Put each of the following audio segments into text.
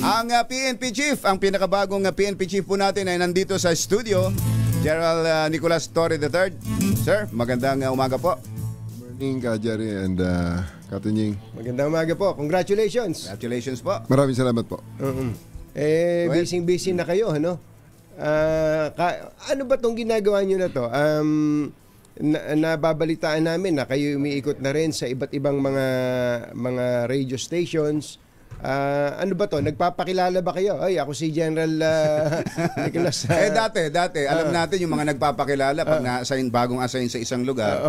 Ang PNP Chief, ang pinakabagong PNP Chief po natin ay nandito sa studio, General Nicolas Torre III. Sir, magandang umaga po. Morning, Kajari and Katunying. Magandang umaga po. Congratulations. Congratulations po. Maraming salamat po. Busy na kayo, ano? Ano ba tong ginagawa nyo na to? Nababalitaan namin na kayo umiikot na rin sa iba't ibang mga radio stations. Ano ba to? Nagpapakilala ba kayo? Ay, ako si General Nicolas. Dati, alam natin yung mga nagpapakilala pag bagong assign sa isang lugar.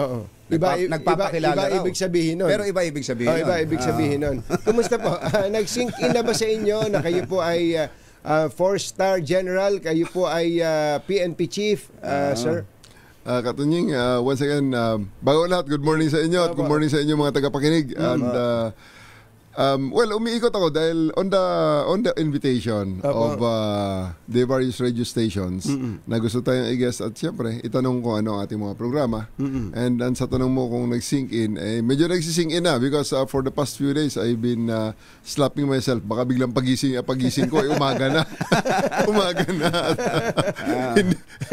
Nagpapakilala iba ibig sabihin nun. Pero iba ibig sabihin nun. Iba ibig sabihin nun. Kumusta po? Nag-sync in na ba sa inyo na kayo po ay 4-star general, kayo po ay PNP chief, sir? Katunying, once again, bago lahat, good morning sa inyo at good morning sa inyo mga tagapakinig. And well, umiikot ako dahil on the invitation of the various radio stations na gusto tayong i-guest at siyempre itanong kung ano ang ating mga programa. And sa tanong mo kung nag-sink in, medyo nag-sink in na because for the past few days I've been slapping myself. Baka biglang pagising ko ay umaga na. Umaga na.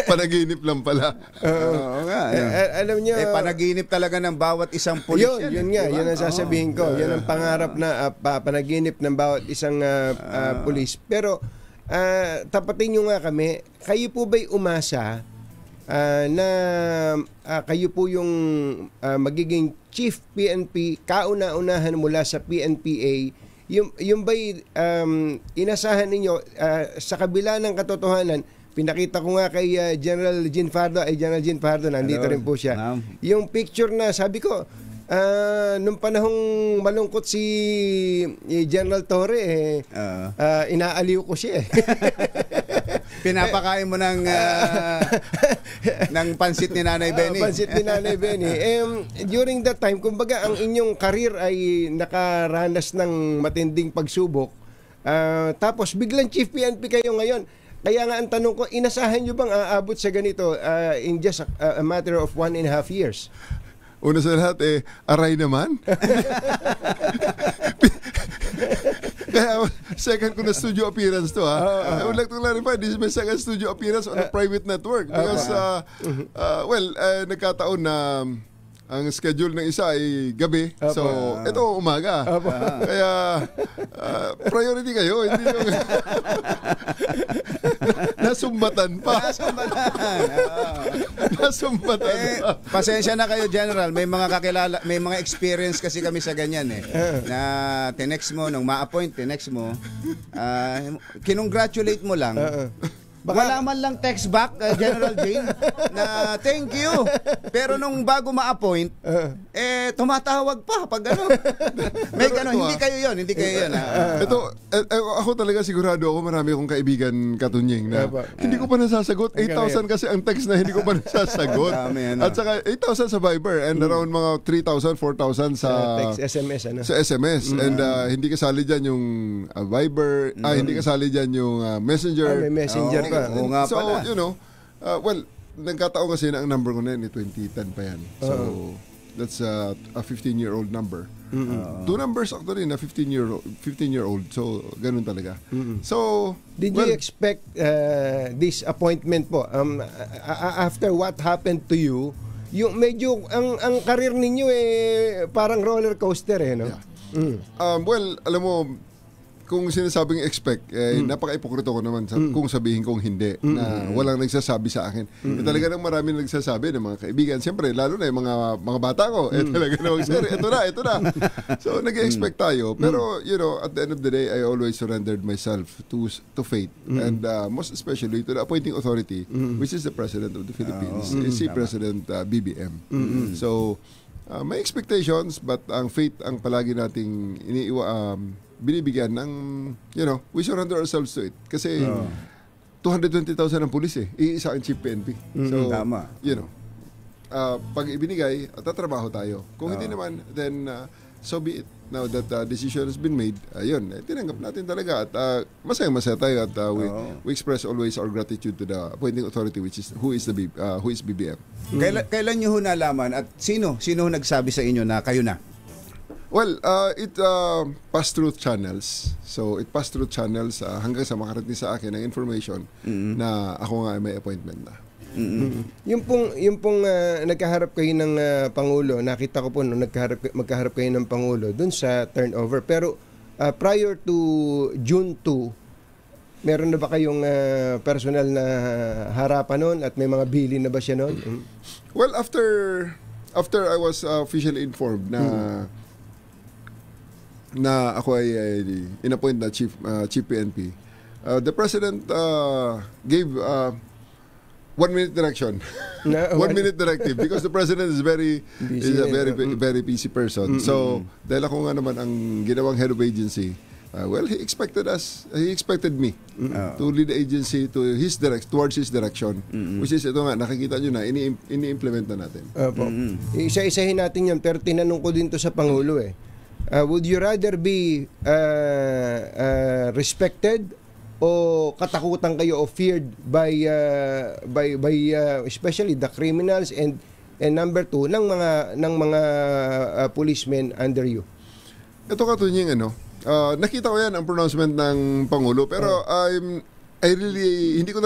Panaginip lang pala. Oo nga. Alam niyo, panaginip talaga ng bawat isang pulis. Yun ang sasabihin ko. Yan ang pangarap na panaginip ng bawat isang pulis. Pero tapatin nyo nga kami, kayo po ba'y umasa na kayo po yung magiging Chief PNP, kauna-unahan mula sa PNPA, yung ba'y inasahan ninyo sa kabila ng katotohanan? Pinakita ko nga kay General Jean Fardo, nandito rin po siya. Yung picture na sabi ko, nung panahong malungkot si General Torre, inaaliw ko siya. Pinapakain mo ng pansit ni Nanay Benny. Pansit ni Nanay Benny. During that time, kumbaga ang inyong career ay nakaranas ng matinding pagsubok. Tapos biglang Chief PNP kayo ngayon. Kaya nga ang tanong ko, inasahan nyo bang aabot sa ganito in just a matter of 1.5 years? Una sa lahat, aray naman. Kaya second ko na studio appearance to I would like to clarify, this is my second studio appearance on a private network. Because, nagkataon na ang schedule ng isa ay gabi. So, ito umaga. Kaya, priority kayo. Hindi yung nasumbatan pa. Nasumbatan pa. Pasensya na kayo, General. May mga kakilala, may mga experience kasi kami sa ganyan na tinext mo, nung ma-appoint, tinext mo, kinongratulate mo lang. Wala man lang text back, General Jane, na thank you. Pero nung bago ma-appoint, tumatawag pa pag ano. May gano'n, hindi kayo yun. Ito, ako talaga sigurado ako, marami akong kaibigan Katunying na hindi ko pa nasasagot. 8,000 kasi ang text na hindi ko pa nasasagot. At saka 8,000 sa Viber and around mga 3,000, 4,000 sa text, SMS. Sa SMS. And hindi kasali dyan yung Viber, hindi kasali dyan yung Messenger. May Messenger pa. So, you know, nagkataon kasi na ang number ko na yun, 2010 pa yan. So, that's a 15-year-old number. Two numbers actually na 15-year-old. So, ganun talaga. So, did you expect this appointment po? After what happened to you, yung medyo, ang career ninyo parang roller coaster no? Yeah. Well, alam mo, kung sinasabing expect, napaka-ipokrito ko naman kung sabihin kong hindi, na walang nagsasabi sa akin. Talaga nang marami nagsasabi ng mga kaibigan. Siyempre, lalo na yung mga bata ko. Talaga naman, sir, ito na. So, nag-expect tayo. Pero, you know, at the end of the day, I always surrendered myself to fate. And most especially to the appointing authority, which is the President of the Philippines, si President BBM. So, may expectations, but ang fate ang palagi nating binibigyan ng, you know, we surrender ourselves to it. Kasi 220,000 ang pulis iisa ang Chief PNP. So, you know, pag ibinigay, tatrabaho tayo. Kung hindi naman, then so be it. Now that decision has been made, tinanggap natin talaga. At masaya tayo at we express always our gratitude to the appointing authority, which is who is BBM. Kailan nyo nalaman at sino nagsabi sa inyo na kayo na? Well, it passed through channels. So, it passed through channels hanggang sa makarating sa akin ang information na ako nga ay may appointment na. Yung pong nagkaharap kayo ng Pangulo, nakita ko po nung magkaharap kayo ng Pangulo dun sa turnover. Pero prior to June 2, meron na ba kayong personal na harapan nun at may mga bilin na ba siya nun? Well, after I was officially informed na ako ay inappoint na chief PNP, the President gave 1-minute direction. 1-minute directive because the President is very busy person. So, dahil ako nga naman ang ginawang head of agency, he expected me to lead the agency to towards his direction, which is ito nga, nakikita nyo na, ini-implement na natin. Isa-isahin natin yan, pero tinanong ko din to sa Pangulo would you rather be respected o katakutan kayo o feared by especially the criminals and number 2 ng mga policemen under you? Ito katunying nakita ko yan ang pronouncement ng Pangulo, pero hindi ko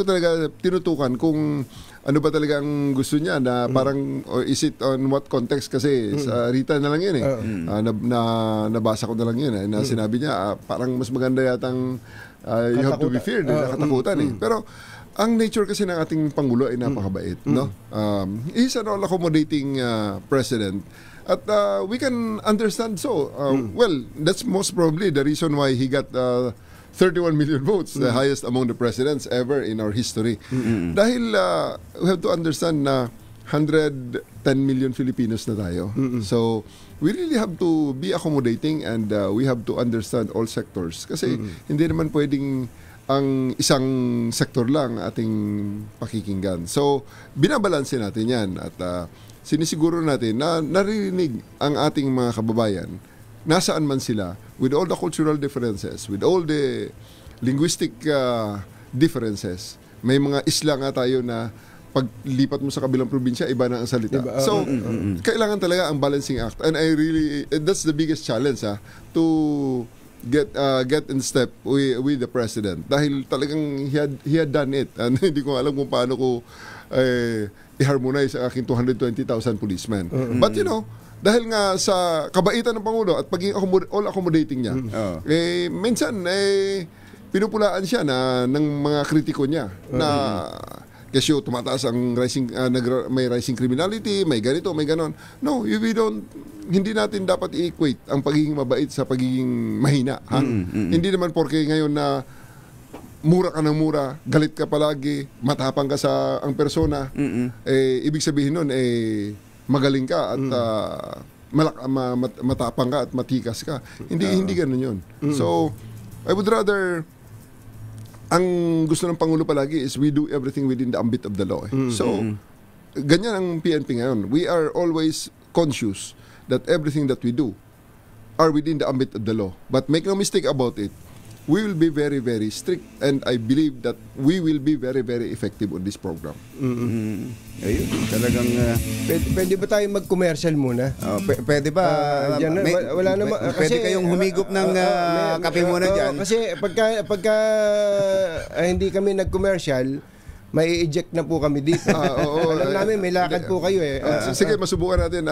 talaga tinutukan kung ano ba talaga ang gusto niya na parang, or is it on what context, kasi sa Rita na lang yun nabasa ko na lang yun na sinabi niya parang mas maganda yatang you have to be feared, nakatakutan pero ang nature kasi ng ating Pangulo ay napakabait, no? He's an all-accommodating president. At we can understand well, that's most probably the reason why he got 31 million votes, the highest among the presidents ever in our history. Dahil we have to understand na 110 million Filipinos na tayo. So, we really have to be accommodating and we have to understand all sectors. Kasi hindi naman pwedeng ang isang sektor lang ating pakikinggan. So, binabalanse natin yan at sinisiguro natin na naririnig ang ating mga kababayan nasaan man sila, with all the cultural differences, with all the linguistic differences. May mga isla nga tayo na paglipat mo sa kabilang probinsya, iba na ang salita. So, kailangan talaga ang balancing act. And that's the biggest challenge to get in step with the President. Dahil talagang he had done it. And hindi ko alam kung paano ko i-harmonize ang aking 220,000 policemen. But dahil nga sa kabaitan ng Pangulo at pagiging all-accommodating niya, minsan, pinupulaan siya ng mga kritiko niya na kasi tumataas ang may rising criminality, may ganito, may ganon. No, hindi natin dapat i-equate ang pagiging mabait sa pagiging mahina. Hindi naman porke ngayon na mura ka ng mura, galit ka palagi, matapang ka sa ang persona, ibig sabihin nun, magaling ka at matapang ka at matikas ka. Hindi ganun yun. So, I would rather, ang gusto ng Pangulo palagi is we do everything within the ambit of the law. So, ganyan ang PNP ngayon. We are always conscious that everything that we do are within the ambit of the law. But make no mistake about it, we will be very, very strict and I believe that we will be very, very effective on this program. Ayun, talagang Pwede ba tayo mag-commercial muna? pwede ba? Wala naman. Pwede kayong humigop ng kape muna dyan. Kasi pagka hindi kami nag-commercial, may eject na po kami dito. Alam namin, may lakad po kayo Sige, masubukan natin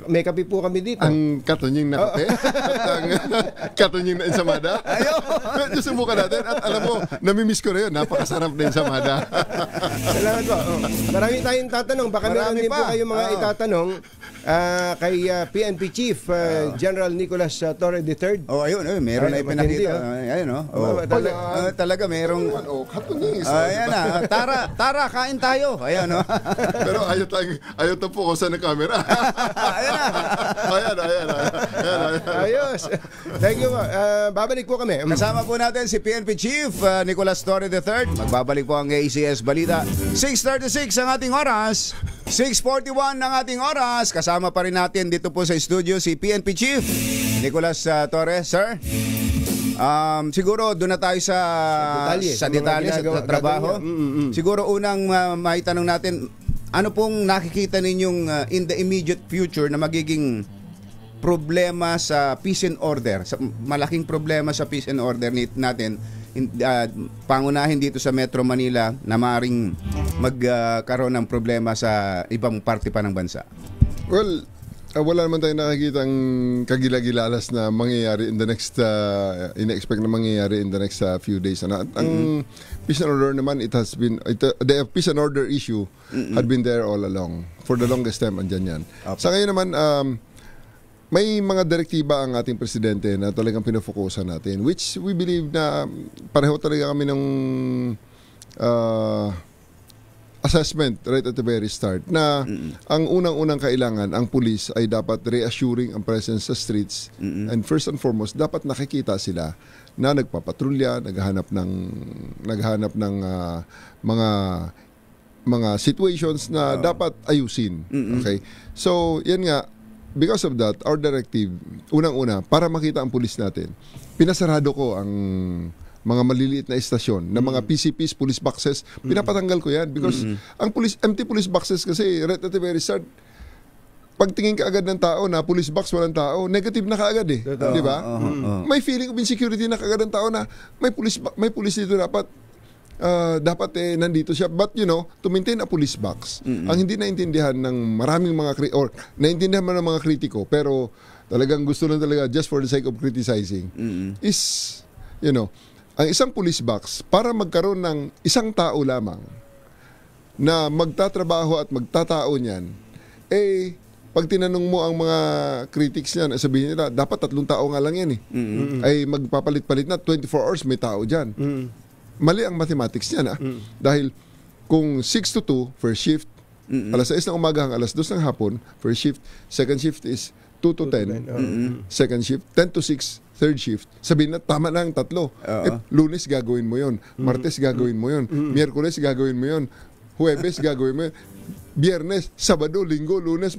may kape po kami dito. Ang katunying na kape at ang katunying na ensamada. Medyo subukan natin at alam mo, namimiss ko na yun. Napakasarap na ensamada. Salamat po. Marami tayong tatanong. Baka meron din po kayo mga itatanong kay PNP Chief General Nicolas Torre III. Ayun, meron na ipinakita. Ayun, talaga merong katunying. Ayan na. Tara, kain tayo. Ayan, no? Pero ayaw to po ko sa camera. Ayan na. Ayan. Ayos. Thank you po. Babalik po kami. Kasama po natin si PNP Chief Nicolas Torre III. Magbabalik po ang ACS Balita. 6:36 ang ating oras. 6:41 ang ating oras. Kasama pa rin natin dito po sa studio si PNP Chief Nicolas Torre. Sir? Siguro doon na tayo sa detalye sa trabaho. Siguro unang maitanong natin, ano pong nakikita ninyong in the immediate future na magiging problema sa peace and order, malaking problema sa peace and order natin, pangunahin dito sa Metro Manila na maaaring magkaroon ng problema sa ibang parte pa ng bansa? Well, wala naman tayong nakikitang kagilagilalas na mangyayari in the next ina-expect na mangyayari in the next few days. Ang peace and order naman, the peace and order issue had been there all along. For the longest time, andyan yan. Okay. Sa ngayon naman, may mga direktiba ang ating presidente na talagang pinofokusan natin, which we believe na pareho talaga kami ng assessment right at the very start na ang unang-unang kailangan, ang police ay dapat reassuring ang presence sa streets, and first and foremost, dapat nakikita sila na nagpapatrolya, naghahanap ng mga situations na dapat ayusin. Okay? So, yan nga, because of that, our directive, unang-una, para makita ang pulis natin, pinasarado ko ang mga maliliit na estasyon na mga PCPs, police boxes, pinapatanggal ko yan because ang empty police boxes kasi right at the very start, pagtingin ka agad ng tao na police box walang tao, negative na kaagad eh. Di ba? May feeling of insecurity na kaagad ng tao na may police dito dapat nandito siya. But to maintain a police box, ang hindi naintindihan ng maraming naintindihan man ng mga kritiko, pero talagang gusto lang talaga just for the sake of criticizing, is, ang isang police box, para magkaroon ng isang tao lamang na magtatrabaho at magtatao niyan, pag tinanong mo ang mga critics niyan, sabihin nila, dapat 3 tao nga lang yan eh. Ay magpapalit-palit na, 24 hours may tao dyan. Mali ang mathematics niya dahil kung 6 to 2 first shift, alas 6 ng umaga hanggang alas 2 ng hapon first shift, second shift is 2 to 10, second shift 10 to 6 third shift, sabihin na tama na ang 3. Lunes gagawin mo yon, Martes gagawin mo yon, Miyerkules gagawin mo yon, Huwebes gagawin mo yon, Biyernes, Sabado, Linggo, Lunes,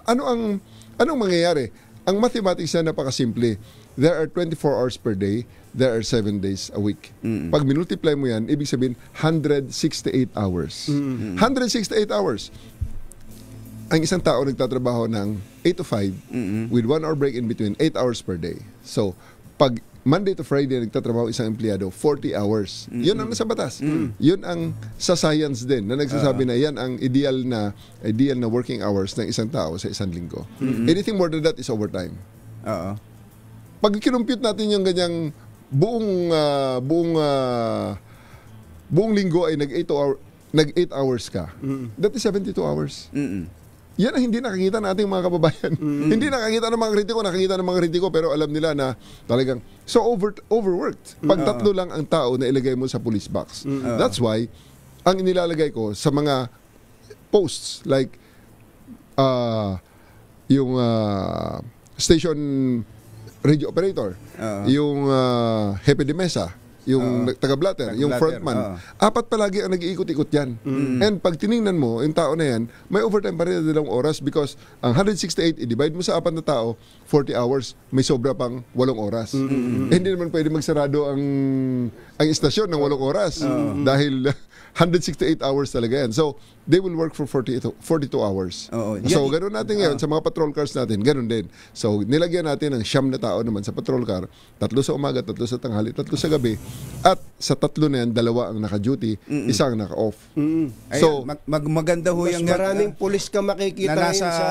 anong mangyayari? Ang mathematics na napakasimple. There are 24 hours per day. There are 7 days a week. Pag minultiply mo yan, ibig sabihin 168 hours. 168 hours. Ang isang tao nagtatrabaho ng 8 to 5 with 1 hour break in between, 8 hours per day. So, pag Monday to Friday nagtatrabaho isang empleyado, 40 hours. Yun ang nasa batas. Yun ang sa science din na nagsasabi na yan ang ideal na working hours ng isang tao sa isang linggo. Anything more than that is overtime. Pag kinumpute natin yung ganyang buong linggo ay nag-8 hours ka. That is 72 hours. Yan ang hindi nakikita ng ating mga kababayan. Hindi nakikita ng mga kritiko, nakikita ng mga kritiko, pero alam nila na talagang so overworked. Pag 3 lang ang tao na ilagay mo sa police box. That's why, ang inilalagay ko sa mga posts like yung station radio operator, yung hepe de mesa, yung taga-blatter, yung frontman. 4 palagi ang nag-iikot-ikot yan. And pag tiningnan mo, yung tao na yan, may overtime pa rin na 2 oras because ang 168, i-divide mo sa 4 na tao, 40 hours, may sobra pang 8 oras. Hindi naman pwede magsarado ang istasyon ng 8 oras dahil 168 hours talaga yan. So, they will work for 42 hours. So, ganoon natin ngayon sa mga patrol cars natin, ganoon din. So, nilagyan natin ng 9 na tao naman sa patrol car, 3 sa umaga, 3 sa tanghali, 3 sa gabi, at sa 3 na yan, 2 ang naka-duty, 1 ang naka-off. So, maganda ho yung maraming pulis ka makikita na nasa sa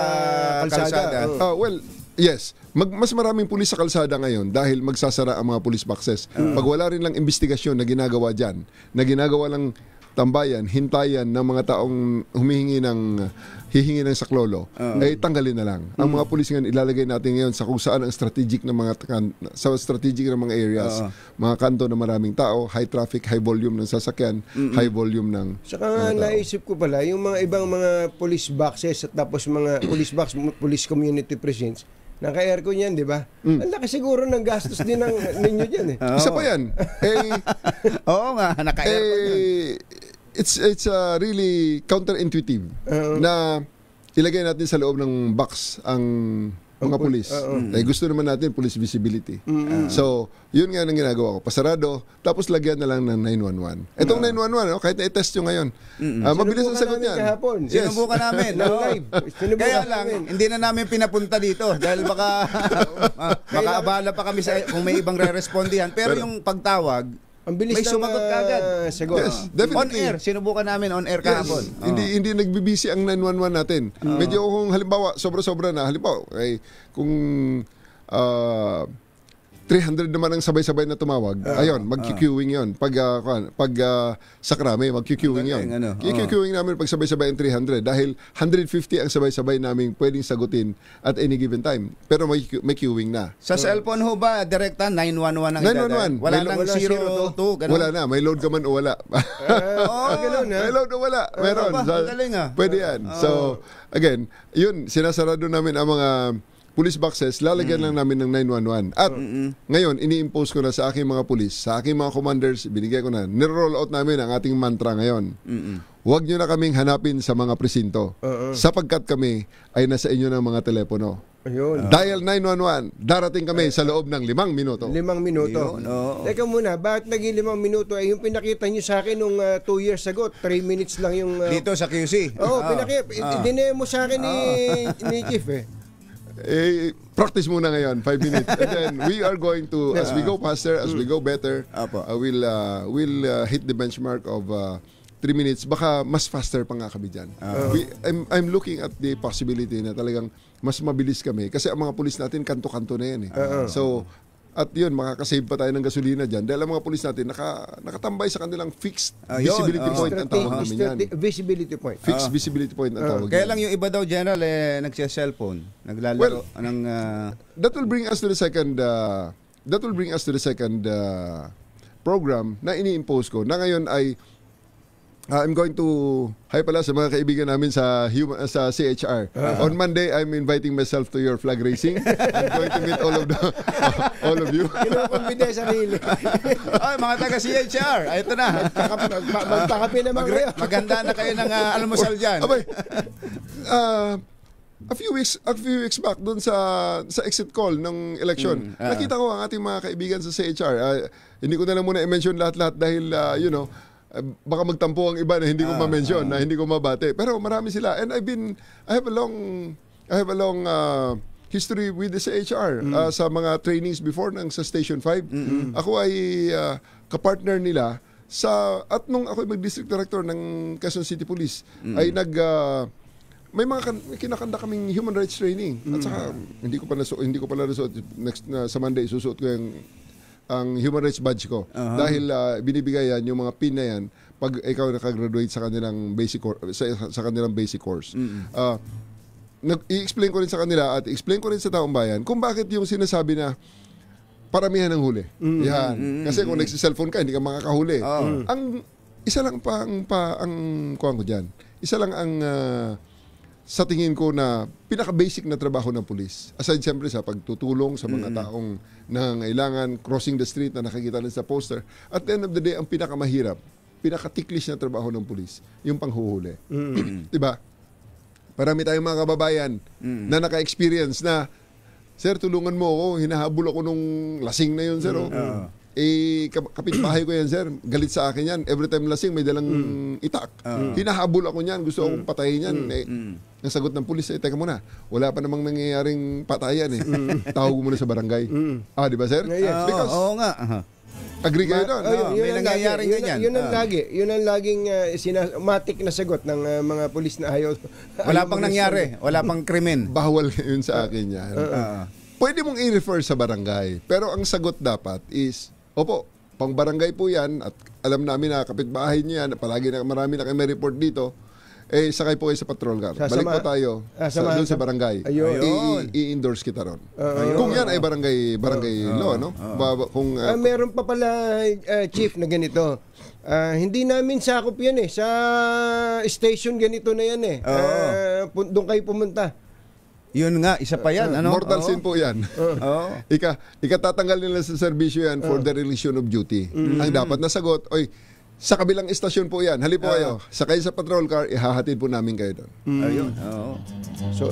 kalsada. Well, yes. Mas maraming pulis sa kalsada ngayon dahil magsasara ang mga police boxes. Pag wala rin lang investigasyon na ginagawa dyan, na ginagawa lang tambayan, hintayan ng mga taong hihingi ng saklolo, ay tanggalin na lang. Ang mga pulis ngayon, ilalagay natin ngayon sa kung saan ang strategic ng mga areas, mga kanto na maraming tao, high traffic, high volume ng sasakyan, high volume ng Saka naisip ko pala, yung mga ibang mga police boxes at tapos mga police box, police community presence, naka-aircon yan, di ba? Ang laki siguro ng gastos din ninyo dyan eh. Isa pa yan. Oo nga, naka-aircon yan. It's really counterintuitive na ilagay natin sa loob ng box ang mga pulis. Gusto naman natin police visibility. So, yun nga ang ginagawa ko. Pasarado, tapos lagyan na lang ng 911. Itong 911, kahit na-test nyo ngayon, mabilis ang sagot niyan. Yes. Sinubukan namin. Live. Kaya lang, hindi na namin pinapunta dito dahil baka abala pa kami kung may ibang re-respondihan. Pero yung pagtawag, ang bilis may sumagot kagad. Sagot. Yes, definitely. On air. Sinubukan namin on air kahapon. Hindi nagbibisi ang 911 natin. Medyo kung halimbawa, sobra-sobra na. Halimbawa, kung 300 naman ang sabay-sabay na tumawag, ayun, mag-queuing yun. Pag sa Krame, mag-queuing yun. I-queuing namin pag sabay-sabay ang 300 dahil 150 ang sabay-sabay namin pwedeng sagutin at any given time. Pero may queuing na. Sa cellphone ho ba, direkta 911 ang 911. Wala nang 02, ganun? Wala na. May load ka man o wala. Ganun, May load o wala. Meron. Galing, Pwede yan. So, again, yun, sinasarado namin ang mga police boxes, lalagyan lang namin ng 911. At ngayon, ini-impose ko na sa aking mga police, sa aking mga commanders, binigay ko na, niro-roll out namin ang ating mantra ngayon. Huwag nyo na kaming hanapin sa mga presinto. Sapagkat kami ay nasa inyo ng mga telepono. Ayun. Dial 911, darating kami sa loob ng 5 minuto. 5 minuto. Teka muna, bakit naging 5 minuto? Yung pinakita nyo sa akin nung 2 years ago, 3 minutes lang yung... Dito sa QC. Dinemo sa akin ni Chief Practice muna ngayon, 5 minutes. And then we are going to, as we go faster, as we go better, we'll hit the benchmark of 3 minutes. Baka mas faster pa nga kami dyan. I'm looking at the possibility na talagang mas mabilis kami. Kasi ang mga pulis natin, kanto-kanto na yan So, at yun, makakasave pa tayo ng gasolina dyan dahil ang mga pulis natin nakatambay sa kanilang fixed visibility point ang tawag namin yan. Visibility point. Fixed visibility point ang tawag Kaya lang yung iba daw, General, nagsiya-cellphone. Naglalaro ng... That will bring us to the second program na ini-impose ko na ngayon ay I'm going to pala sa mga kaibigan namin sa CHR. On Monday, I'm inviting myself to your flag raising. I'm going to meet all of you. Kinukumbida sa sarili. Ay, mga taga CHR, ito na. Magpakapi naman kayo. Maganda na kayo ng almusal dyan. Abay, a few weeks back doon sa exit call ng election, nakita ko ang ating mga kaibigan sa CHR. Hindi ko na lang muna i-mention lahat-lahat dahil baka magtampo ang iba na hindi ko ma-mention, na hindi ko mabate. Pero marami sila. And I have a long history with the CHR sa mga trainings before sa Station 5. Ako ay kapartner nila at nung ako mag-district director ng Quezon City Police, ay may mga kinakanda kaming human rights training. At saka hindi ko pala nasuot sa Monday susuot ko ang human rights badge ko dahil binibigay yan yung mga pin na yan pag ikaw nakagraduate sa kanilang basic course. I-explain ko rin sa kanila at explain ko rin sa taong bayan kung bakit yung sinasabi na paramihan ng huli. Yan. Kasi kung nagsi-cellphone ka, hindi ka makakahuli. Ang isa lang ang kuwan ko diyan. Isa lang ang sa tingin ko na pinaka-basic na trabaho ng pulis. Aside siyempre sa pagtutulong sa mga taong nangangailangan, crossing the street na nakikita nila sa poster. At the end of the day, ang pinakamahirap, pinaka-ticklish na trabaho ng pulis, yung panghuhuli. Diba? Marami tayong mga kababayan na naka-experience na, sir, tulungan mo ako, hinahabol ako nung lasing na yun, sir. Kapitbahay ko yan, sir. Galit sa akin yan. Every time lasing, may dalang itak. Hinahabol ako niyan. Gusto akong patayin yan. Ang sagot ng pulis, teka muna, wala pa namang nangyayaring patayan Tawag mo muna sa barangay. Di ba, sir? Because, oo nga. Agree kayo doon? May nangyayaring ganyan. Yun ang laging matik na sagot ng mga pulis na ayaw. Wala pang nangyari. Wala pang krimen. Bawal yun sa akin yan. Pwede mong i-refer sa barangay. Pero ang sagot dapat is, opo, pang barangay po yan at alam namin na kapitbahay niya yan, palagi na marami na kayo may report dito, sakay po kayo sa patrol car. Balik po tayo doon sa barangay. I-endorse kita ron. Kung yan ay barangay law, no? Kung meron pa pala, Chief, na ganito. Hindi namin sakop yan sa station ganito na yan doon kayo pumunta. Yun nga, isa pa yan. Mortal sin po yan. Ikatatanggal nila sa serbisyo yan for the relation of duty. Ang dapat na sagot, Sa kabilang istasyon po yan. Halip po kayo. Sakay sa patrol car, ihahatid po namin kayo doon. Ayun. Oo. So,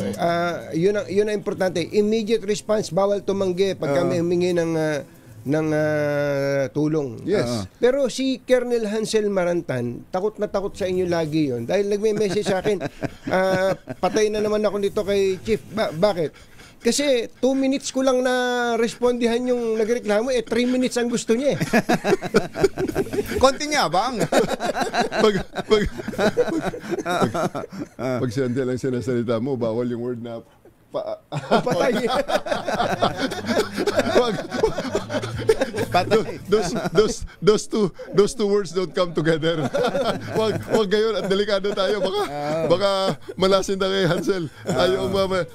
yun ang importante. Immediate response, bawal tumanggi pag kami humingi ng tulong. Yes. Pero si Colonel Hansel Marantan, takot na takot sa inyo lagi yon. Dahil nagme-message sa akin, patay na naman ako nito kay Chief. Bakit? Kasi 2 minutes ko lang na respondihan yung nagreklamo, 3 minutes ang gusto niya. Konting yabang. Pag siyempre lang sinasalita mo, bawal yung word na Patay. Patay. Those two words don't come together. Wag gayon at delikado tayo. Baka malasin na kay Hansel.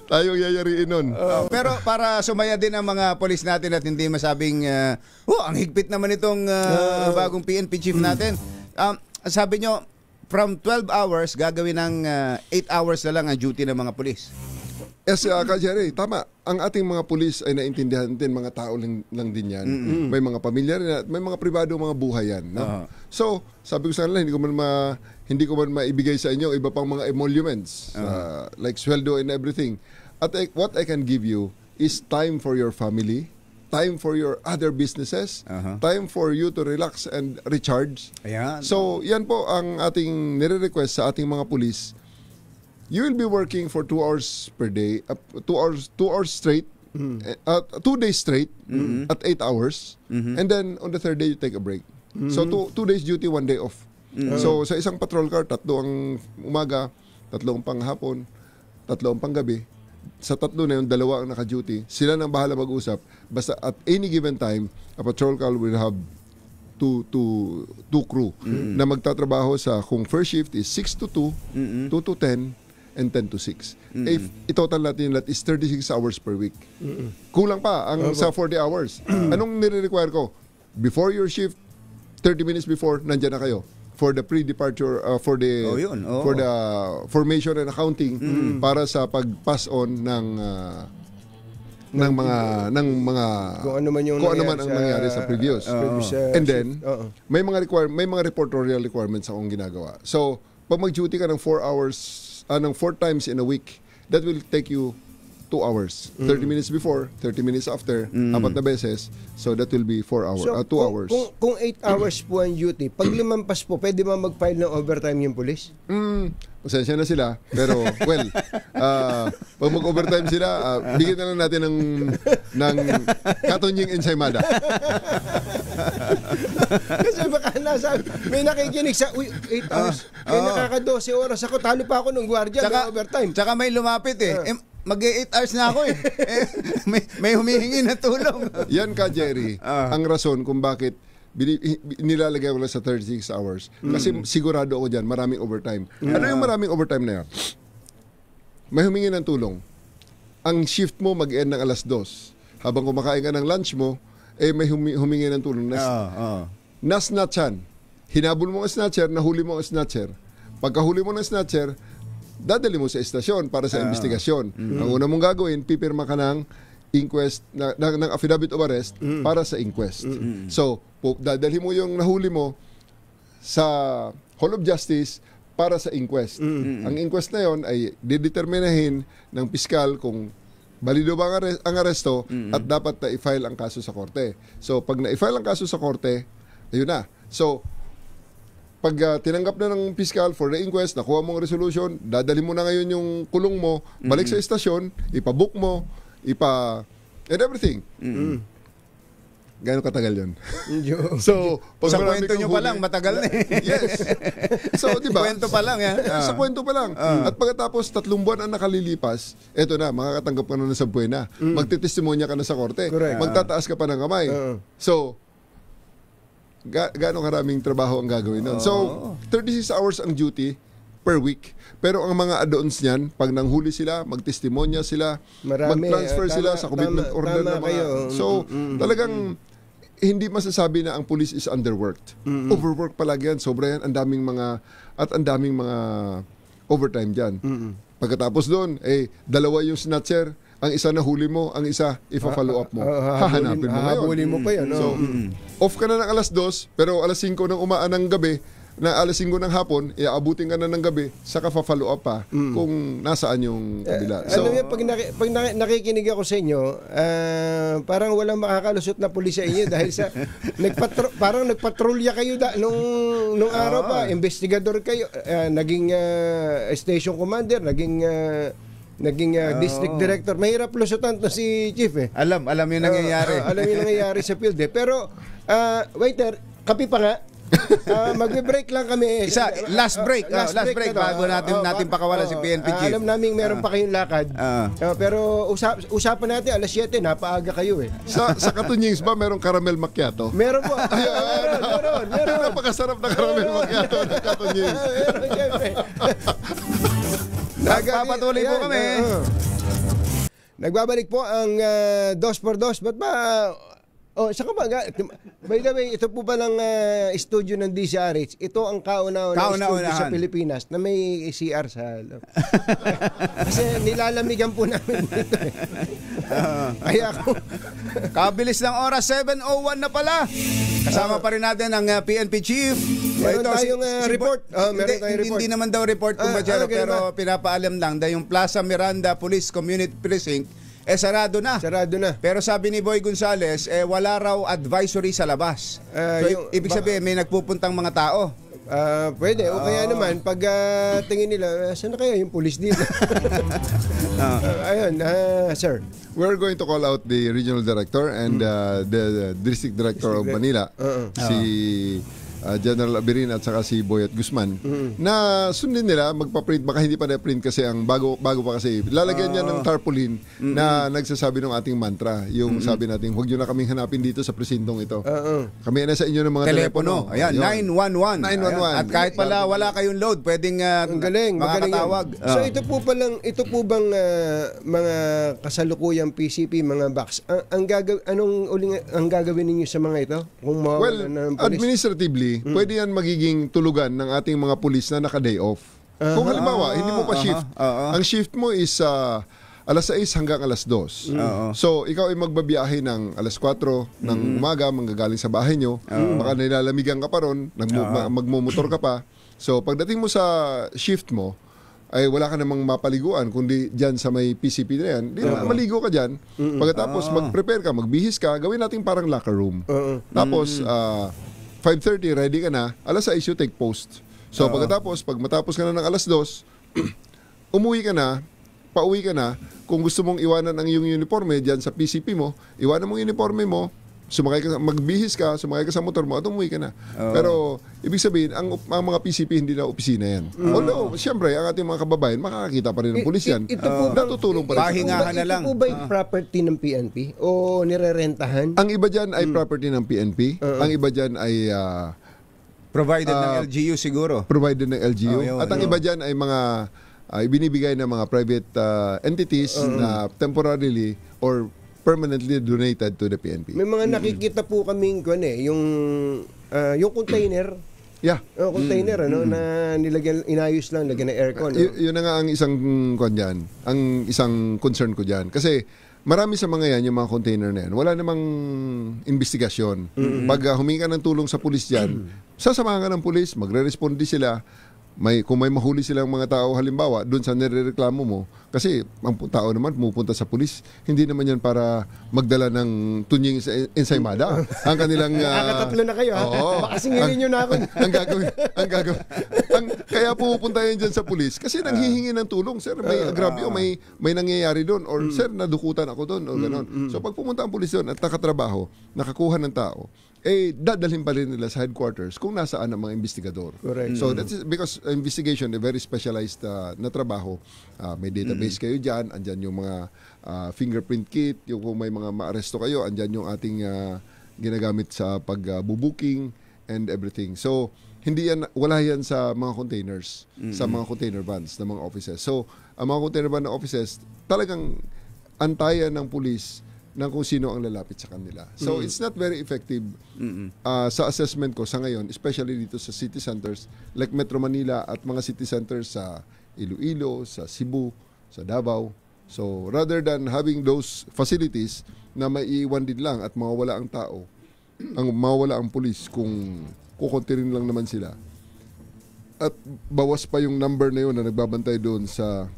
Tayong yayariin nun. Pero para sumaya din ang mga polis natin at hindi masabing, ang higpit naman itong bagong PNP chief natin. Sabi nyo, from 12 hours, gagawin ng 8 hours na lang ang duty ng mga polis. Yes, Jerry, tama. Ang ating mga pulis ay naintindihan din, mga tao lang din yan. May mga pamilya rin at may mga pribado, mga buhay yan. No? So, sabi ko sa kanila, hindi ko man maibigay sa inyo iba pang mga emoluments, like sweldo and everything. At what I can give you is time for your family, time for your other businesses, time for you to relax and recharge. Ayan. So, yan po ang ating nire-request sa ating mga pulis. You will be working for 2 hours per day, 2 hours straight, 2 days straight at 8 hours, and then on the third day you take a break. So 2 days duty, 1 day off. So sa isang patrol car, 3 ang umaga, 3 ang panghapon, 3 ang panggabi. Sa 3 na yun, 2 ang naka-duty. Sila nang bahala mag-usap. Basta at any given time, a patrol car will have two crew na magtatrabaho sa, kung first shift is 6 to 2, 2 to 10, and 10 to 6. If itotal natin lahat is 36 hours per week. Kulang pa ang sa 40 hours. Anong nire-require ko? Before your shift, 30 minutes before, nandyan na kayo for the pre-departure, for the formation and accounting para sa pag-pass on ng mga kung ano man ang nangyari sa previous. And then may mga reportorial requirements akong ginagawa. So, pag mag-duty ka ng 4 hours, ng 4 times in a week, that will take you 2 hours. 30 minutes before, 30 minutes after, 4 na beses. So that will be 4 hours, 2 hours. Kung 8 hours po ang duty, pag lumampas po, pede ba mag-file ng overtime yung pulis? Pasensya na sila, pero well, pag mag-overtime sila, bigyan na lang natin ng katunying ensaymada. Kasi baka may nakikinig sa 8 hours, nakaka-12 oras ako, talo pa ako ng gwardiya ng overtime. Tsaka may lumapit mag-8 hours na ako may humihingi na tulong. Yan ka, Jerry, ang rason kung bakit nilalagay ko lang sa 36 hours. Kasi sigurado ako dyan, maraming overtime. Ano yung maraming overtime na yan? May humingi ng tulong. Ang shift mo mag-end ng 2:00. Habang kumakain ka ng lunch mo, may humingi ng tulong. Na-snatchan. Hinabol mo ang snatcher, nahuli mo ang snatcher. Pagkahuli mo ng snatcher, dadali mo sa estasyon para sa investigasyon. Ang una mong gagawin, pipirma ka ng inquest, ng affidavit of arrest para sa inquest. So, dadalhin mo yung nahuli mo sa Hall of Justice para sa inquest. Ang inquest na yon ay dideterminahin ng piskal kung balido ba ang aresto at dapat na i-file ang kaso sa korte. So, pag na-i-file ang kaso sa korte, ayun na. So, pag tinanggap na ng piskal for the inquest, nakuha mong resolution, dadalhin mo na ngayon yung kulong mo, balik sa estasyon, ipabook mo, and everything. Gano'ng katagal yun? So, sa kwento nyo pa lang, matagal na Yes. So, di ba? Kwento pa lang, Sa kwento pa lang. At pagkatapos, 3 buwan ang nakalilipas, eto na, makakatanggap ka na sa buwena. Magtitestimonya ka na sa korte. Correct. Magtataas ka pa ng kamay. So, gaano karaming trabaho ang gagawin nun? So, 36 hours ang duty per week. Pero ang mga add-ons niyan, pag nanghuli sila, magtestimonya sila, mag-transfer sila sa commitment order na mga. So, talagang hindi masasabi na ang police is underworked. Overworked palagi yan. Sobra yan. Ang daming mga overtime dyan. Pagkatapos doon, 2 yung snatcher, ang isa nahuli mo, ang isa ipa-follow up mo. Hahanapin mo ngayon. Hahabulin mo pa yun. So, off ka na ng alas 2, pero alas 5 ng umaan ng gabi, na alas 5 ng hapon, iaabutin ka na ng gabi, saka pa-follow up pa kung nasaan yung kabila. So, pag nakikinig ako sa inyo, parang walang makakalusot na pulis sa inyo dahil sa parang nagpatrolya kayo nung araw pa, investigador kayo, naging station commander, naging district director. Mahirap lusutan to si Chief eh. Alam yung nangyayari. Alam yung nangyayari sa field eh. Pero, waiter, kape pa nga. Magbe-break lang kami. Last break bago natin pakawalan si PNP Chief. Alam namin meron pa kayong lakad. Pero usapan natin alas 7, napaaga kayo eh. Sa Katunyings ba merong caramel macchiato? Meron po. Meron. Napakasarap na caramel macchiato ng Katunyings. Meron, syempre. Nagpapatuloy po kami. Nagbabalik po ang 2x2. Ba't ba... saka by the way, ito po palang studio ng DCRH. Ito ang kauna-una studio sa Pilipinas na may CR sa loob. Kasi nilalamigan po namin dito eh. Kaya ako... Kabilis ng oras, 7:01 na pala. Kasama pa rin natin ang PNP Chief. Meron tayong report. Meron tayong report. Hindi naman daw report kung pero pinapaalam lang dahil yung Plaza Miranda Police Community Precinct sarado na. Pero sabi ni Boy Gonzales, wala raw advisory sa labas. Ibig sabihin, may nagpupuntang mga tao. Pwede. O kaya naman, pag tingin nila, saan na kaya yung police dito? Ayun, sir. We're going to call out the regional director and the district director of Manila, si General Abirin at saka si Boyet Guzman, na sundin nila, magpa-print, baka hindi pa na-print kasi ang bago pa kasi, lalagyan niya ng tarpaulin na nagsasabi ng ating mantra, yung sabi natin, huwag nyo na kaming hanapin dito sa presintong ito. Kami na sa inyo ng mga telepono. Ayan, 911. At kahit pala wala kayong load, pwedeng makakatawag. So ito po bang mga kasalukuyang PCP, mga box, ang gagawin ninyo sa mga ito? Kung administratively, pwede yan magiging tulugan ng ating mga pulis na naka-day off. Kung halimbawa, hindi mo pa shift, ang shift mo is alas 6 hanggang alas 2. So, ikaw ay magbabiyahe ng alas 4 ng umaga, manggagaling sa bahay nyo, baka nilalamigan ka pa ron, magmumotor ka pa. So, pagdating mo sa shift mo, ay wala ka namang mapaliguan kundi dyan sa may PCP na yan, maligo ka dyan. Pagkatapos, mag-prepare ka, magbihis ka, gawin natin parang locker room. Tapos, 5:30, ready ka na, alas 6 you take post. So pagkatapos, pag matapos ka na ng alas 2, pauwi ka na, kung gusto mong iwanan ang iyong uniforme dyan sa PCP mo, iwanan mo yung uniforme mo, magbihis ka, sumakay ka sa motor mo at umuwi ka na. Pero ibig sabihin, ang mga PCP hindi na opisina yan. Although, siyempre, ang ating mga kababayan, makakakita pa rin ng pulis yan. Natutulong pa rin. Pahingahan na lang. Ito po ba yung property ng PNP o nirerentahan? Ang iba dyan ay property ng PNP. Ang iba dyan ay provided ng LGU siguro. Provided ng LGU. At ang iba dyan ay mga ibinibigay ng mga private entities na temporarily or permanently donated to the PNP. May mga nakikita po kaming yung container. Yeah. Container na inayos lang, lagyan ng aircon. Yun na nga ang isang ang isang concern ko diyan kasi marami sa mga yan, yung mga container na yan, wala namang investigasyon. Pag humingi ka ng tulong sa pulis diyan, sasamahan ka ng pulis, magre-responde sila. Kung may mahuli silang mga tao halimbawa doon sa nirereklamo mo, kasi ang tao naman pumupunta sa pulis, hindi naman yan para magdala ng tunying ensaymada. Ang kanilang nakakatatlo na kayo, baka singilin nyo na ako. ang gagawin. Kaya pupunta yan dyan sa pulis kasi nanghihingi ng tulong, sir, may agrabyo, may nangyayari doon, or sir, nadukutan ako doon, o gano'n. So pag pumunta ang pulis doon at nakatrabaho, nakakuha ng tao, dadalhin pa rin nila sa headquarters kung nasaan ang mga investigador. Correct. So that's because investigation, a very specialized na trabaho. May database kayo dyan, andyan yung mga fingerprint kit, yung kung may mga maaresto kayo, andyan yung ating ginagamit sa pag-booking and everything. So wala yan sa mga containers, sa mga container vans ng mga offices. So ang mga container van na offices, talagang antayan ng pulis ng kung sino ang lalapit sa kanila. So it's not very effective sa assessment ko sa ngayon, especially dito sa city centers like Metro Manila at mga city centers sa Iloilo, sa Cebu, sa Davao. So, rather than having those facilities na maiiwan din lang at mawawala ang tao, mawawala ang pulis kung kukuntirin lang naman sila, at bawas pa yung number na yun na nagbabantay doon sa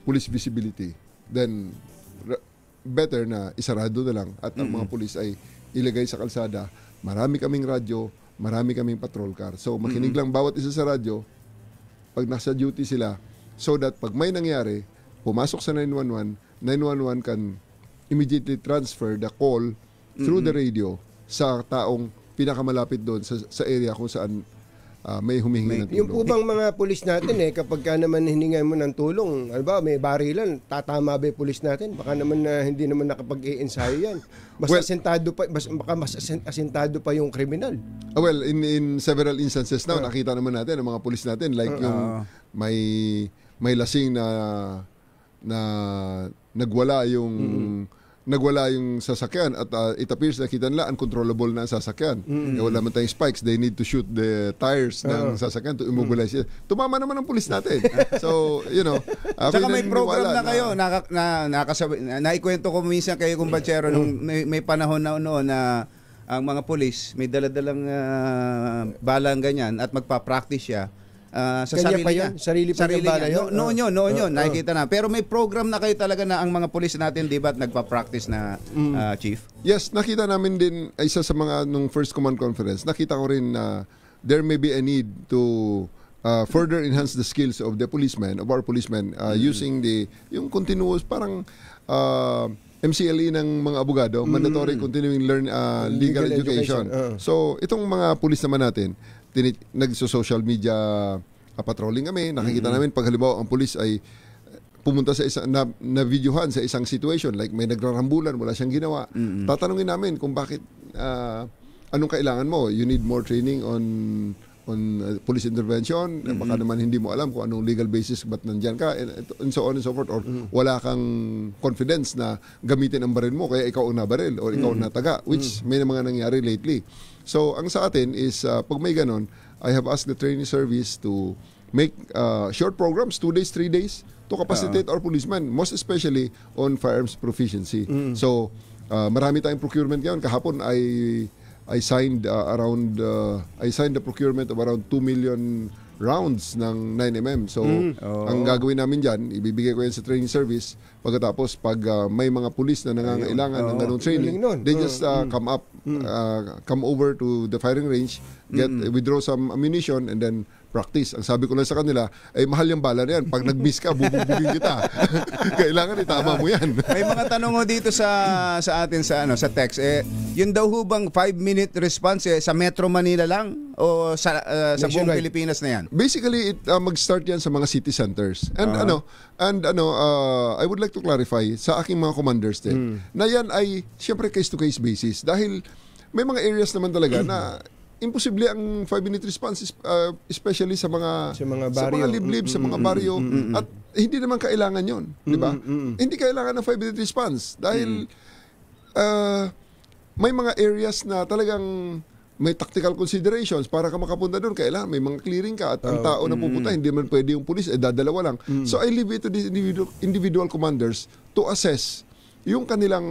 police visibility, then better na isarado na lang at ang mga pulis ay ilagay sa kalsada. Marami kaming radyo, marami kaming patrol car. So, makinig lang bawat isa sa radyo pag nasa duty sila, so that pag may nangyari, pumasok sa 911, 911 can immediately transfer the call through the radio sa taong pinakamalapit doon sa area kung saan may humihingi ng tulong. Yung po bang mga pulis natin kapag ka naman hiningan mo ng tulong, alba may barilan, tatama ba yung pulis natin? Baka naman hindi naman nakapag-i-ensayo yan. Mas asentado pa, baka mas asentado pa yung kriminal. Well, in several instances now, nakita naman natin ang mga pulis natin, like yung may lasing na nagwala yung sasakyan at it appears nakita nila uncontrollable na ang sasakyan. Wala man tayong spikes, they need to shoot the tires ng sasakyan to immobilize it. Tumama naman ang pulis natin. So, saka may program na kayo, naikwento ko minsan kayo kumbatsero nung may panahon na noon na ang mga pulis may daladalang balang ganyan at magpa-practice siya. Sa sarili niya. Sarili pa yung bala yun? Noon yun, nakikita na. Pero may program na kayo talaga na ang mga pulis natin, di ba, nagpa-practice na, Chief? Yes, nakita namin din, isa sa mga nung first command conference, nakita ko rin na there may be a need to further enhance the skills of our policemen, using yung continuous, parang MCLE ng mga abogado, mandatory continuing legal education. So, itong mga pulis naman natin, nagso-social media patrolling kami. Nakikita namin pag halimbawa ang pulis ay pumunta sa na videohan sa isang situation, like may nagrarambulan, wala siyang ginawa. Tatanungin namin kung bakit, anong kailangan mo? You need more training on police intervention. Baka naman hindi mo alam kung anong legal basis ba't nandyan ka, and so on and so forth. Or wala kang confidence na gamitin ang baril mo, kaya ikaw ang nabaril or ikaw ang nataga, which may mga nangyari lately. So, ang sa atin is, pag may ganon, I have asked the training service to make short programs, 2 days, 3 days, to capacitate our policemen, most especially on firearms proficiency. So, marami tayong procurement ngayon. Kahapon, I signed the procurement of around 2 million rounds ng 9mm. So, ang gagawin namin dyan, ibibigay ko yan sa training service. Pagkatapos, pag may mga pulis na nangangailangan ng ganong training, they just come over to the firing range, withdraw some ammunition, and then practice. Ang sabi ko lang sa kanila, ay mahal yung bala na yan. Pag nag-miss ka, bububugin kita. Kailangan itama mo yan. May mga tanong ho dito sa atin sa text. Yun daw ho bang 5-minute response sa Metro Manila lang o sa buong Pilipinas na yan? Basically, mag-start yan sa mga city centers. And I would like to clarify sa aking mga commanders din, na yan ay siyempre case-to-case basis. Dahil may mga areas naman talaga na imposible ang 5-minute response, especially sa mga liblib, sa mga baryo, at hindi naman kailangan yon, di ba? Hindi kailangan ng 5-minute response dahil may mga areas na talagang may tactical considerations para ka makapunta doon. Kailangan may mga clearing ka at ang tao na pupunta, hindi man pwede yung pulis, dadalawa lang. So I leave it to the individual commanders to assess yung kanilang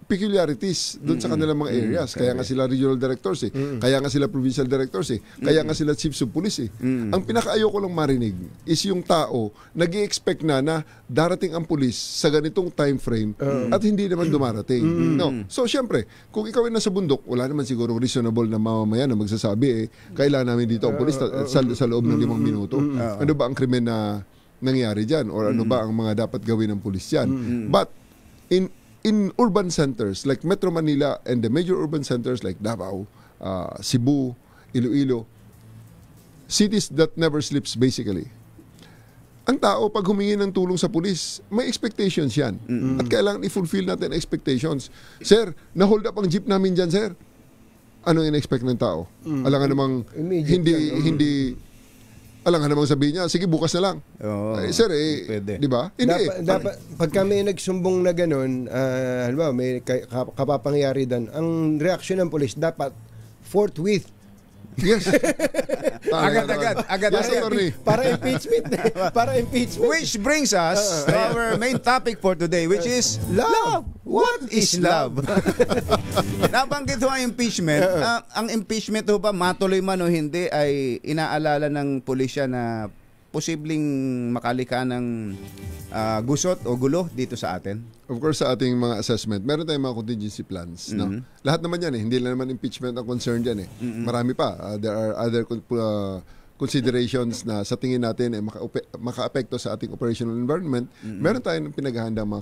peculiarities doon sa kanilang mga areas. Kaya nga sila regional directors kaya nga sila provincial directors kaya nga sila chiefs of police Ang pinakaayoko lang marinig is yung tao nag-i-expect na darating ang pulis sa ganitong time frame at hindi naman dumarating. No. So syempre, kung ikaw ay nasa bundok, wala naman siguro reasonable na mamamayan na magsasabi kailangan namin dito ang pulis sa loob ng 5 minuto. Ano ba ang krimen na nangyari dyan? Or ano ba ang mga dapat gawin ng pulis dyan? But in urban centers like Metro Manila and the major urban centers like Davao, Cebu, Iloilo, cities that never sleeps basically. Ang tao pag humingi ng tulong sa pulis, may expectations yan. At kailangan i-fulfill natin expectations. Sir, na-hold up ang jeep namin dyan, sir. Ano in-expect ng tao? Alangan namang hindi alangan namang sabihin niya, sige bukas na lang. Sir, di ba? Dapat pag kami nagsumbong na gano'n, halimbawa may kapapangyari doon, ang reaksyon ng pulis dapat forthwith Yes. Agad-agad. Yes, attorney. Para impeachment. Para impeachment. Which brings us to our main topic for today, which is Love. What is love? Nabanggit ho ang impeachment. Ang impeachment ho ba, matuloy man o hindi, ay inaalala ng pulisya na posibleng makalika ng gusot o gulo dito sa atin? Of course, sa ating mga assessment, meron tayong mga contingency plans. No? Lahat naman yan hindi lang naman impeachment ang concern dyan Marami pa. There are other considerations na sa tingin natin ay maka-apekto sa ating operational environment. Meron tayong pinaghahandang mga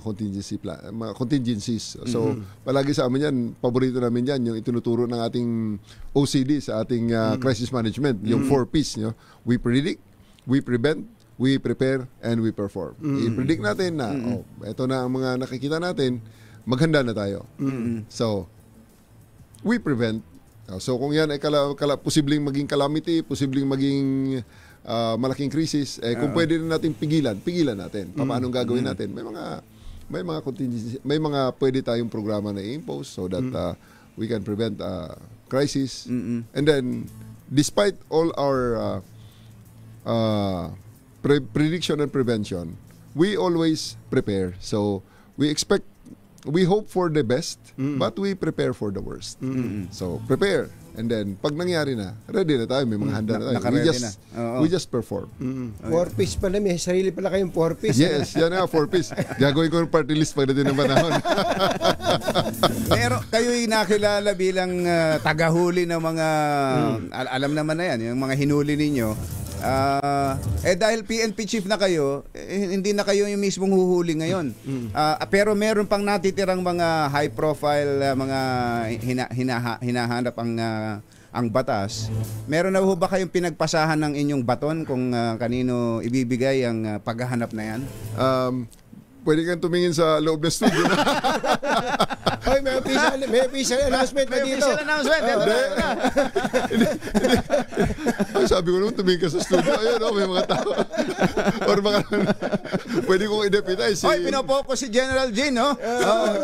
contingencies. So, palagi sa amin yan, paborito namin yan, yung itinuturo ng ating OCD sa ating crisis management, yung 4Ps. We predict, we prevent, we prepare, and we perform. I-predict natin na, ito na ang mga nakikita natin, maghanda na tayo. So, we prevent. So, kung yan ay posibleng maging calamity, posibleng maging malaking crisis, kung pwede na natin pigilan natin. Paano gagawin natin? May mga contingency, may mga pwede tayong programa na i-impose so that we can prevent crisis. And then, despite all our prediction and prevention, we always prepare. So, we hope for the best, but we prepare for the worst. So, prepare. And then, pag nangyari na, ready na tayo. May mga handa na tayo. We just perform. 4-piece pala. May sarili pala kayong 4-piece. Yes, yan nga, 4-piece. Gagawin ko yung party list pagdating ng panahon. Pero kayo'y nakilala bilang tagahuli ng mga, alam naman na yan, yung mga hinuli ninyo. Dahil PNP chief na kayo, hindi na kayo yung mismong huhuli ngayon. Pero meron pang natitirang mga high profile, mga hinahanap ang batas. Meron na ho ba kayong pinagpasahan ng inyong baton kung kanino ibibigay ang paghahanap na yan? Pwede kang tumingin sa loob ng studio. Hoy, may official announcement na dito. Official announcement. Ay, sabi ko naman, tumingin ka sa studio. Ayun, may mga tao. Or baka pwede kong i-deputize. Hoy, pinopokus si General Jane, no?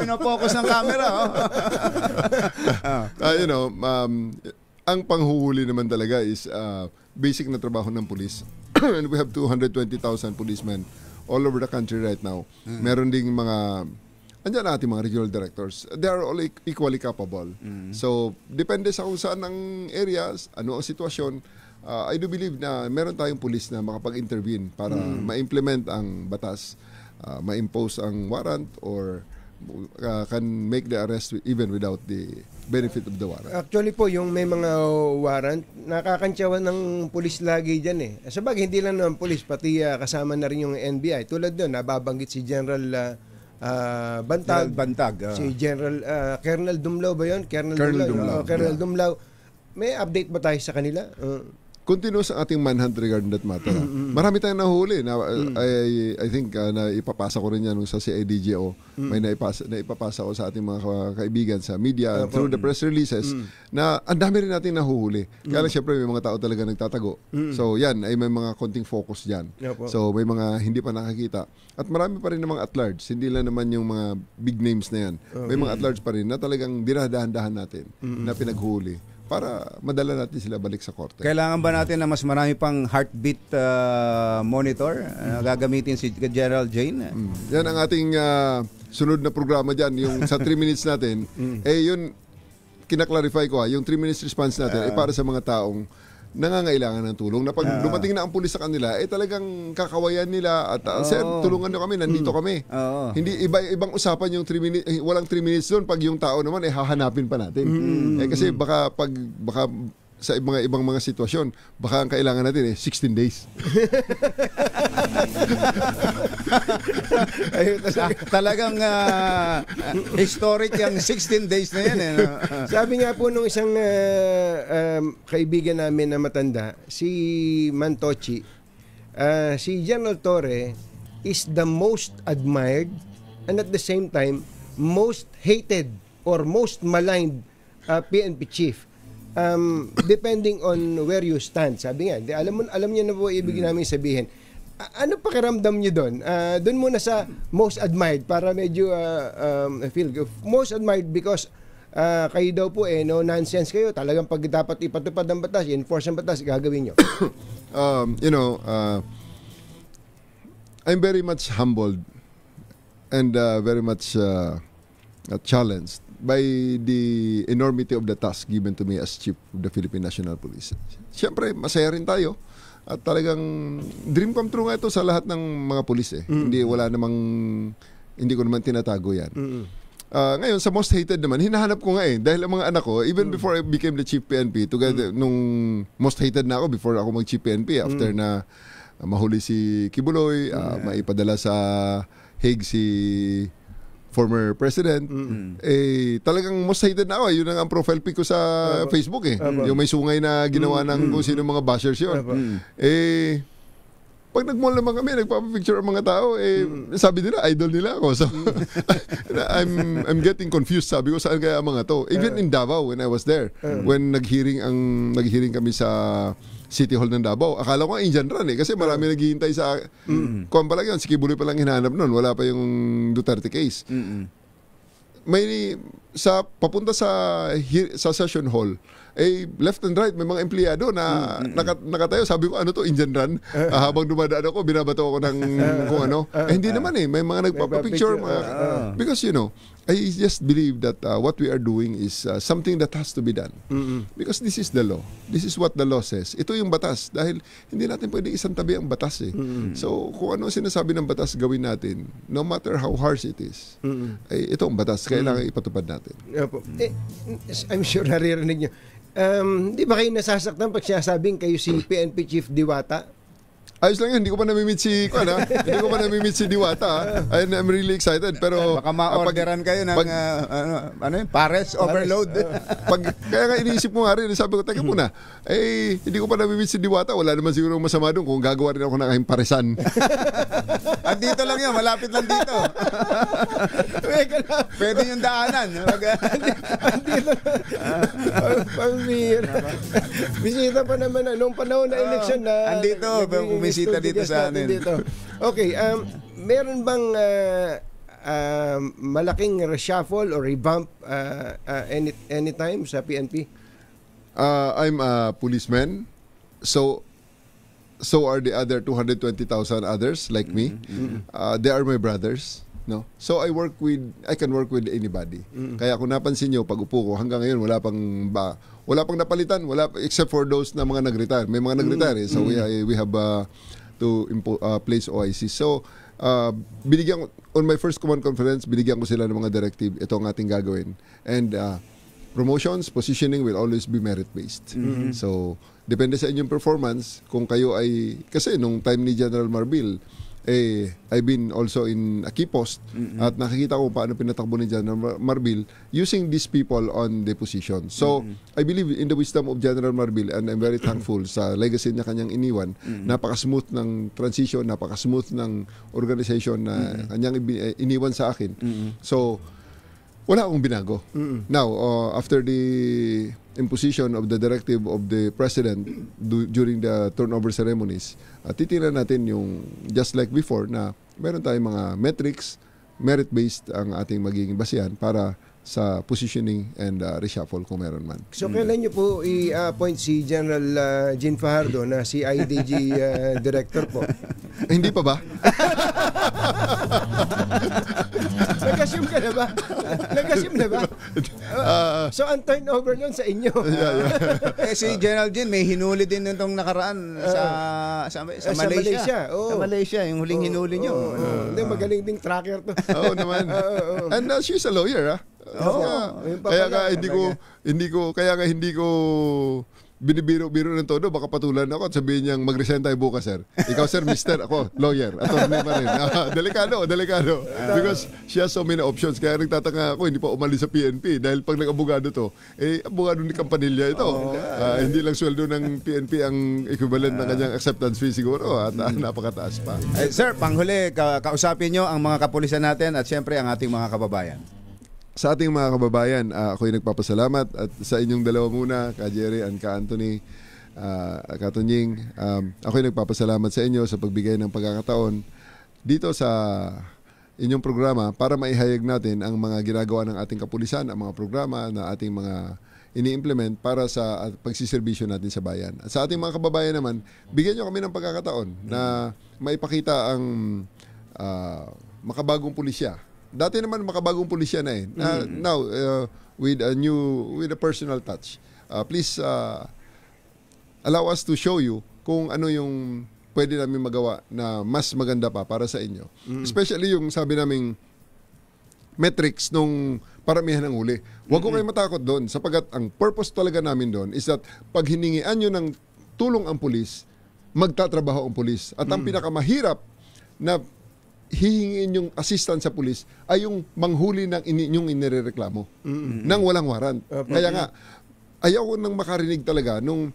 Pinopokus ng camera, ang panghuhuli naman talaga is basic na trabaho ng pulis. And we have 220,000 policemen all over the country right now. Meron ding mga andyan natin mga regional directors. They are all equally capable. So, depende sa kung saan ang areas, ano ang sitwasyon. I do believe na meron tayong police na makapag-intervene para ma-implement ang batas, ma-impose ang warrant, or can make the arrest even without the benefit of the warrant. Actually po, yung may mga warrant, nakakantsawan ng pulis lagi dyan Sabagay, hindi lang naman pulis, pati kasama na rin yung NBI. Tulad doon, nababanggit si General Bantag. Si General Colonel Dumlao ba yun? Colonel Dumlao. May update ba tayo sa kanila? Continuous ang ating manhunt regarding that matter. Marami tayong nahuli. I think na ipapasa ko rin yan sa CIDGO. May naipapasa ko sa ating mga kaibigan sa media through the press releases na ang dami rin natin nahuhuli. Kaya lang syempre may mga tao talaga nagtatago. So yan, ay may mga konting focus dyan. So may mga hindi pa nakakita. At marami pa rin namang at large. Hindi lang naman yung mga big names na yan. May mga at large pa rin na talagang dinadahan-dahan natin na pinaghuli para madala natin sila balik sa korte. Kailangan ba natin na mas marami pang heartbeat monitor gagamitin si General Jane? Yan ang ating sunod na programa dyan, yung sa 3 minutes natin. Yun, kinaklarify ko yung 3 minutes response natin ay para sa mga taong nangangailangan ng tulong na pag dumating na ang pulis sa kanila talagang kakawayan nila at sir, tulungan niyo kami, nandito kami. Hindi ibang usapan yung 3 minutes, walang 3 minutes doon pag yung tao naman hahanapin pa natin. Kasi baka sa ibang mga sitwasyon, baka ang kailangan natin 16 days. Talagang historic yung 16 days na yan. Sabi nga po nung isang kaibigan namin na matanda, si Mantochi, si General Torre is the most admired and at the same time most hated or most maligned PNP chief. Depending on where you stand. Sabi nga, alam niyo na po ibig namin sabihin. Ano pakiramdam niyo doon? Doon muna sa most admired para medyo feel good. Most admired because kayo daw po no nonsense kayo. Talagang pag dapat ipatupad ang batas, enforce ang batas, gagawin nyo. I'm very much humbled and very much challenged by the enormity of the task given to me as Chief of the Philippine National Police. Siyempre, masaya rin tayo. At talagang dream come true nga ito sa lahat ng mga pulis eh. Hindi ko naman tinatago yan. Ngayon, sa most hated naman, hinahanap ko nga eh. Dahil ang mga anak ko, even before I became the Chief PNP, together, nung most hated na ako before ako mag-Chief PNP, after na mahuli si Kibuloy, maipadala sa Hague si former president, talagang most hated na ako. Yun ang profile pic ko sa Facebook eh. Yung may sungay na ginawa ng kung sino mga bashers yun. Pag nag-mall naman kami, nagpapapicture ang mga tao, sabi nila, idol nila ako. So, I'm getting confused. Sabi ko, saan kaya ang mga to? Even in Davao, when I was there, when nag-hearing kami sa City Hall ng Davao, akala ko Indian Run eh, kasi marami naghihintay sa kuwan pa lang yun, si Kibuloy pa lang hinahanap nun, wala pa yung Duterte case. May papunta sa session hall, left and right may mga empleyado na nakatayo. Sabi ko, ano to, Indian Run? Habang dumadaan ako, binabato ako ng kung ano. Hindi naman eh, may mga nagpapapicture. Because I just believe that what we are doing is something that has to be done. Because this is the law. This is what the law says. Ito yung batas. Dahil hindi natin pwede isang tabi ang batas eh. So, kung ano sinasabi ng batas gawin natin, no matter how harsh it is, ito ang batas. Kailangan ipatupad natin. I'm sure naririnig nyo. Di ba kayo nasasaktan pag sinasabing kayo si PNP Chief Diwata? Ayos lang yun, hindi ko pa namimit si Diwata. And I'm really excited. Pero baka ma-orderan kayo ng pares overload. Kaya nga iniisip mo nga rin, sabi ko, teka muna, hindi ko pa namimit si Diwata. Wala naman siguro masama doon kung gagawa rin ako ng aking paresan. Andito lang yun, malapit lang dito. Pwede yung daanan. Andito. Pambira. Bisita pa naman nung panahon na eleksyon na andito, bumisita dito sa amin. Okay, meron bang malaking reshuffle or revamp anytime sa PNP? I'm a policeman, so are the other 220,000 others like me. They are my brothers. No? So I can work with anybody. Kaya kung napansin nyo, pag upo ko, hanggang ngayon wala pang napalitan, except for those na mga nag-retire. May mga nag-retire so we have to place OIC. So on my first command conference, binigyan ko sila ng mga directive, ito ang ating gagawin. And promotions, positioning will always be merit-based. So depende sa inyong performance kung kayo kasi nung time ni General Marbil, I've been also in a key post at nakikita ko paano pinatakbo ni General Marbil using these people on the position. So, I believe in the wisdom of General Marbil and I'm very thankful sa legacy niya kanyang iniwan. Napaka-smooth ng transition, napaka-smooth ng organization na kanyang iniwan sa akin. So, wala akong binago. Now, after the imposition of the directive of the President during the turnover ceremonies, titingnan natin yung just like before na meron tayong mga metrics, merit-based ang ating magiging basihan para sa positioning and reshuffle kung meron man. So kailan nyo po i-appoint si General Jean Fajardo na si IDG Director po? Hindi pa ba? Nag-assume ka na ba? Nag-assume na ba? So ang turnover nun sa inyo. Si General Jean may hinuli din nitong nakaraan sa Malaysia. Sa Malaysia, yung huling hinuli nyo. Hindi, magaling ding tracker to. Oo naman. And she's a lawyer, kaya hindi ko binibiro-biro ng todo, baka patulan ako at sabihin niyang mag-resign tayo bukas, sir. Ikaw, sir, mister, ako, lawyer, attorney pa rin. Delikado. Because she has so many options. Kaya nagtataka ako, hindi pa umalis sa PNP. Dahil pag nag-abogado to, abogado ni Campanilla ito. Hindi lang sweldo ng PNP ang equivalent ng kanyang acceptance fee siguro at napakataas pa. Sir, panghuli, kausapin nyo ang mga kapulisan natin at siyempre ang ating mga kababayan. Sa ating mga kababayan, ako'y nagpapasalamat at sa inyong dalawa muna, Ka Jerry and Ka Anthony, Ka Tunying, ako'y nagpapasalamat sa inyo sa pagbigay ng pagkakataon dito sa inyong programa para maihayag natin ang mga ginagawa ng ating kapulisan, ang mga programa na ating mga ini-implement para sa pagsiservisyo natin sa bayan. At sa ating mga kababayan naman, bigyan nyo kami ng pagkakataon na maipakita ang makabagong pulisya. Dati naman makabagong pulisya na eh. Now, with a personal touch. Please allow us to show you kung ano yung pwede namin magawa na mas maganda pa para sa inyo. Especially yung sabi naming metrics nung paramihan ng huli. Huwag ko kayo matakot doon sapagkat ang purpose talaga namin doon is that pag hiningian nyo ng tulong ang pulis, magtatrabaho ang pulis. At ang pinakamahirap na hihingin yung assistance sa pulis ay yung manghuli ng inyong inireklamo nang walang warrant. Kaya nga, ayaw ko nang makarinig talaga nung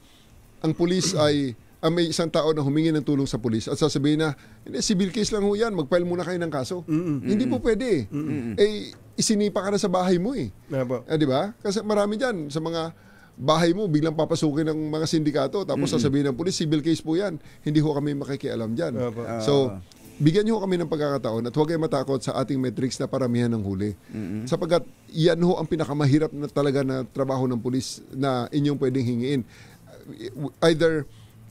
ang pulis ay may isang tao na humingi ng tulong sa pulis at sasabihin na, civil case lang ho yan, mag-file muna kayo ng kaso. Hindi po pwede. Isinipa ka na sa bahay mo eh. Di ba? Kasi marami dyan sa mga bahay mo, biglang papasukin ng mga sindikato tapos sasabihin ng pulis, civil case po yan. Hindi ho kami makikialam dyan. So, bigyan niyo kami ng pagkakataon at huwag kayo matakot sa ating metrics na paramihan ng huli. Sapagkat yan ho ang pinakamahirap na talaga na trabaho ng pulis na inyong pwedeng hingiin. Either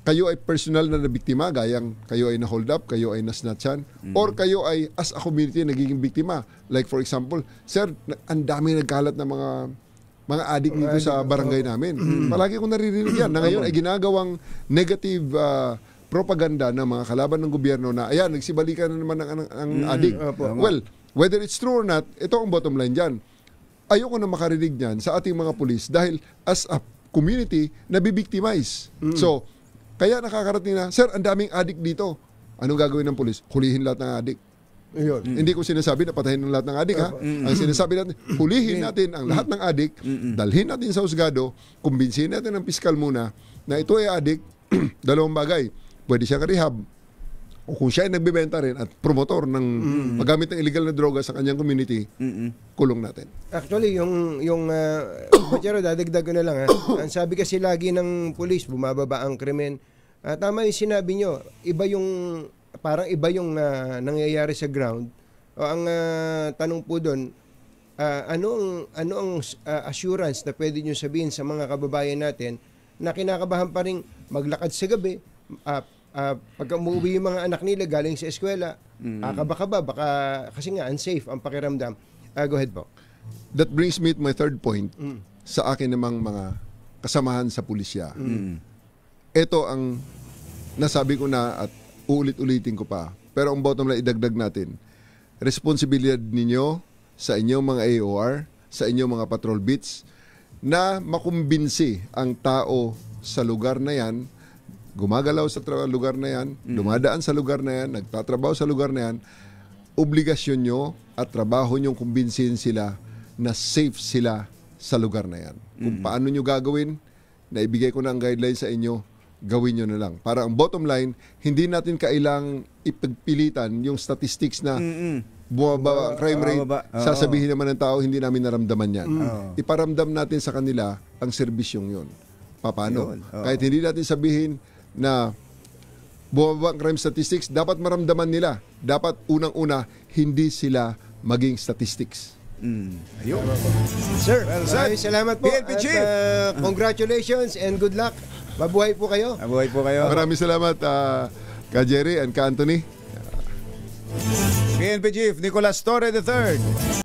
kayo ay personal na nabiktima, gayang kayo ay na-hold up, kayo ay na-snatchan, or kayo ay as a community nagiging biktima. Like for example, sir, ang dami nagkalat na mga adik dito sa barangay namin. Palagi ko naririnig yan. Na ngayon ay ginagawang negative propaganda ng mga kalaban ng gobyerno na, ayan, nagsibalikan na naman ang adik. Well, whether it's true or not, ito ang bottom line dyan. Ayoko na makarinig dyan sa ating mga pulis dahil as a community, nabibiktimize. So, kaya nakakarating na, sir, ang daming adik dito. Anong gagawin ng pulis? Hulihin lahat ng adik. Hindi ko sinasabi na patayin ng lahat ng adik, ha? Ang sinasabi natin, hulihin natin ang lahat ng adik, dalhin natin sa husgado, kumbinsihin natin ng piskal muna na ito ay adik, dalawang bagay. Pwede siya ka-rehab. O kung siya ay nagbebenta rin at promotor ng paggamit ng illegal na droga sa kanyang community, kulong natin. Actually, yung Bachero, dadagdag ko na lang, ha? Ang sabi kasi lagi ng pulis, bumababa ang krimen. Tama yung sinabi nyo, parang iba yung nangyayari sa ground. O ang tanong po doon, ano ang assurance na pwede nyo sabihin sa mga kababayan natin na kinakabahan pa rin maglakad sa gabi, pagka umuwi yung mga anak nila galing sa eskwela, kaba-kaba, baka kasi nga unsafe ang pakiramdam. Go ahead po. That brings me to my third point sa akin namang mga kasamahan sa pulisya. Ito ang nasabi ko na at uulit-ulitin ko pa. Pero ang bottom line, idagdag natin. Responsibilidad ninyo sa inyong mga AOR, sa inyong mga patrol beats, na makumbinsi ang tao sa lugar na yan, gumagalaw sa lugar na yan, dumadaan sa lugar na yan, nagtatrabaho sa lugar na yan, obligasyon nyo at trabaho nyo kumbinsihin sila na safe sila sa lugar na yan. Kung paano nyo gagawin, naibigay ko na ang guidelines sa inyo, gawin nyo na lang. Para ang bottom line, hindi natin kailang ipagpilitan yung statistics na bumaba ang crime rate, sasabihin naman ng tao, hindi namin naramdaman yan. Iparamdam natin sa kanila ang serbisyong yun. Paano? Kahit hindi natin sabihin na bumaba ang crime statistics, dapat maramdaman nila. Dapat unang-una, hindi sila maging statistics. Ayun. Sir, maraming salamat po. PNP Chief. At, congratulations and good luck. Mabuhay po kayo. Mabuhay po kayo. Maraming salamat ka Jerry and ka Anthony. PNP Chief Nicolas Torre III.